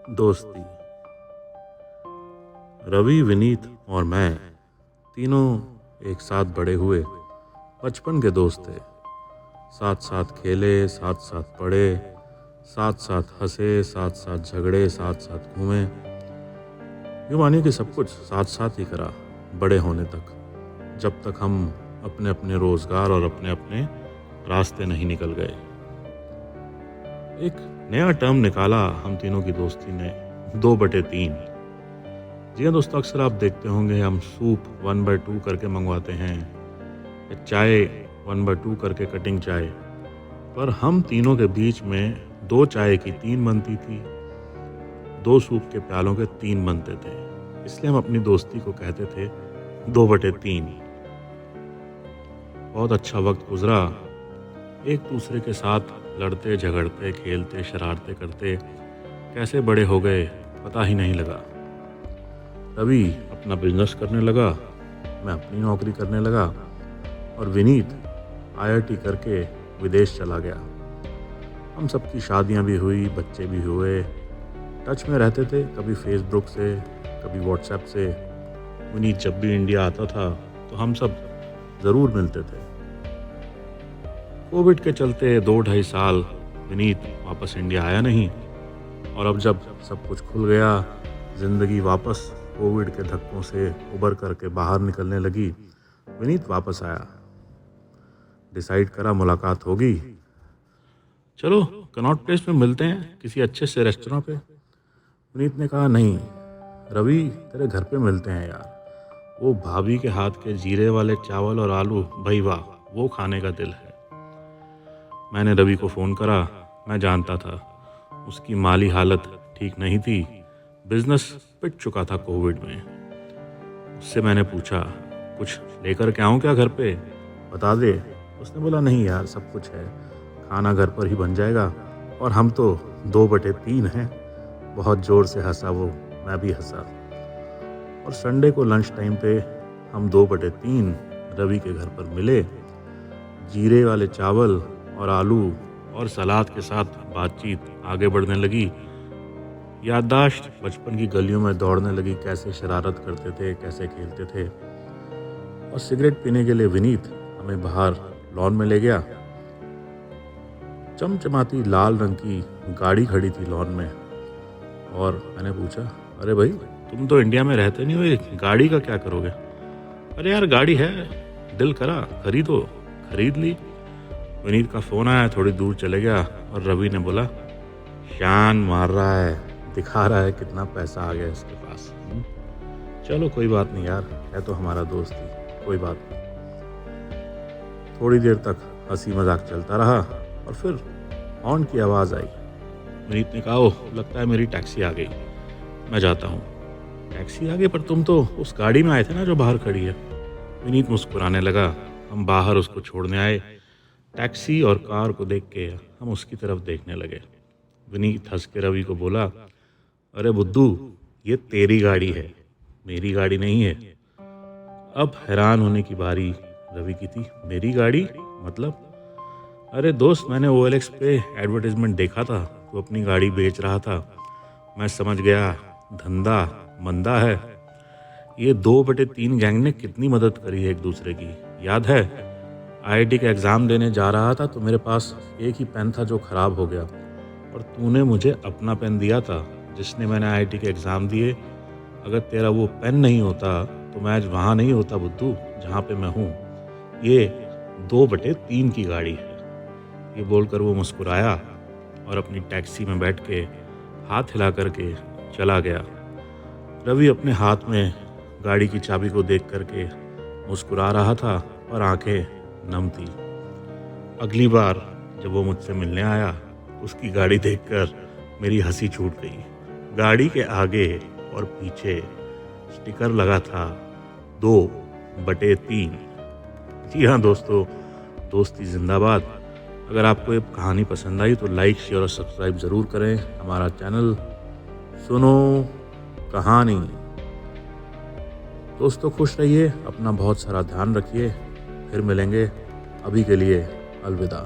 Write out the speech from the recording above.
दोस्ती। रवि, विनीत और मैं तीनों एक साथ बड़े हुए बचपन के दोस्त थे। साथ साथ खेले, साथ साथ पढ़े, साथ साथ हंसे, साथ साथ झगड़े, साथ साथ घूमे। यूँ मानिए कि सब कुछ साथ साथ ही करा बड़े होने तक, जब तक हम अपने अपने रोजगार और अपने अपने रास्ते नहीं निकल गए। एक नया टर्म निकाला हम तीनों की दोस्ती ने, 2/3। जी हाँ दोस्तों, अक्सर आप देखते होंगे हम सूप 1/2 करके मंगवाते हैं या चाय 1/2 करके कटिंग चाय, पर हम तीनों के बीच में 2 चाय की 3 बनती थी, 2 सूप के प्यालों के 3 बनते थे। इसलिए हम अपनी दोस्ती को कहते थे 2/3। बहुत अच्छा वक्त गुजरा, एक दूसरे के साथ लड़ते झगड़ते, खेलते, शरारते करते कैसे बड़े हो गए पता ही नहीं लगा। रवि अपना बिजनेस करने लगा, मैं अपनी नौकरी करने लगा और विनीत IIT करके विदेश चला गया। हम सबकी शादियां भी हुई, बच्चे भी हुए। टच में रहते थे, कभी फेसबुक से, कभी व्हाट्सएप से। विनीत जब भी इंडिया आता था तो हम सब ज़रूर मिलते थे। कोविड के चलते 2-2.5 साल विनीत वापस इंडिया आया नहीं, और अब जब सब कुछ खुल गया, ज़िंदगी वापस कोविड के धक्कों से उबर करके बाहर निकलने लगी, विनीत वापस आया। डिसाइड करा मुलाकात होगी, चलो कनॉट प्लेस में मिलते हैं किसी अच्छे से रेस्टोरेंट पे। विनीत ने कहा नहीं रवि, तेरे घर पे मिलते हैं यार, वो भाभी के हाथ के जीरे वाले चावल और आलू, भाई वाह, वो खाने का दिल है। मैंने रवि को फ़ोन करा। मैं जानता था उसकी माली हालत ठीक नहीं थी, बिजनेस पिट चुका था कोविड में। उससे मैंने पूछा कुछ लेकर के आऊँ क्या घर पे, बता दे। उसने बोला नहीं यार, सब कुछ है, खाना घर पर ही बन जाएगा। और हम तो 2/3 हैं। बहुत ज़ोर से हंसा वो, मैं भी हंसा। और संडे को लंच टाइम पे हम 2/3 रवि के घर पर मिले। जीरे वाले चावल और आलू और सलाद के साथ बातचीत आगे बढ़ने लगी। याददाश्त बचपन की गलियों में दौड़ने लगी, कैसे शरारत करते थे, कैसे खेलते थे। और सिगरेट पीने के लिए विनीत हमें बाहर लॉन में ले गया। चमचमाती लाल रंग की गाड़ी खड़ी थी लॉन में, और मैंने पूछा अरे भाई, तुम तो इंडिया में रहते नहीं हो, ये गाड़ी का क्या करोगे? अरे यार गाड़ी है, दिल करा खरीदो, खरीद ली। विनीत का फ़ोन आया, थोड़ी दूर चले गया और रवि ने बोला शान मार रहा है, दिखा रहा है कितना पैसा आ गया इसके पास। चलो कोई बात नहीं यार, है तो हमारा दोस्त ही, कोई बात नहीं। थोड़ी देर तक हंसी मजाक चलता रहा और फिर हॉर्न की आवाज़ आई। विनीत ने कहा ओह, लगता है मेरी टैक्सी आ गई, मैं जाता हूँ। टैक्सी आ गई? पर तुम तो उस गाड़ी में आए थे ना जो बाहर खड़ी है। विनीत मुस्कुराने लगा। हम बाहर उसको छोड़ने आए। टैक्सी और कार को देख के हम उसकी तरफ देखने लगे। विनीत हंस के रवि को बोला अरे बुद्धू, ये तेरी गाड़ी है, मेरी गाड़ी नहीं है। अब हैरान होने की बारी रवि की थी। मेरी गाड़ी मतलब? अरे दोस्त, मैंने OLX पे एडवर्टाइजमेंट देखा था, तो अपनी गाड़ी बेच रहा था। मैं समझ गया धंधा मंदा है। ये 2/3 गैंग ने कितनी मदद करी है एक दूसरे की, याद है? IIT का एग्ज़ाम देने जा रहा था तो मेरे पास एक ही पेन था जो ख़राब हो गया, और तूने मुझे अपना पेन दिया था जिसने मैंने IIT के एग्ज़ाम दिए। अगर तेरा वो पेन नहीं होता तो मैं आज वहाँ नहीं होता बुद्धू, जहाँ पे मैं हूँ। ये 2/3 की गाड़ी है। ये बोलकर वो मुस्कुराया और अपनी टैक्सी में बैठ के हाथ हिला करके चला गया। रवि अपने हाथ में गाड़ी की चाबी को देख करके मुस्कुरा रहा था और आंखें नम थी। अगली बार जब वो मुझसे मिलने आया, उसकी गाड़ी देखकर मेरी हंसी छूट गई। गाड़ी के आगे और पीछे स्टिकर लगा था 2/3। जी हाँ दोस्तों, दोस्ती जिंदाबाद। अगर आपको ये कहानी पसंद आई तो लाइक, शेयर और सब्सक्राइब ज़रूर करें हमारा चैनल सुनो कहानी। दोस्तों खुश रहिए, अपना बहुत सारा ध्यान रखिए, फिर मिलेंगे। अभी के लिए अलविदा।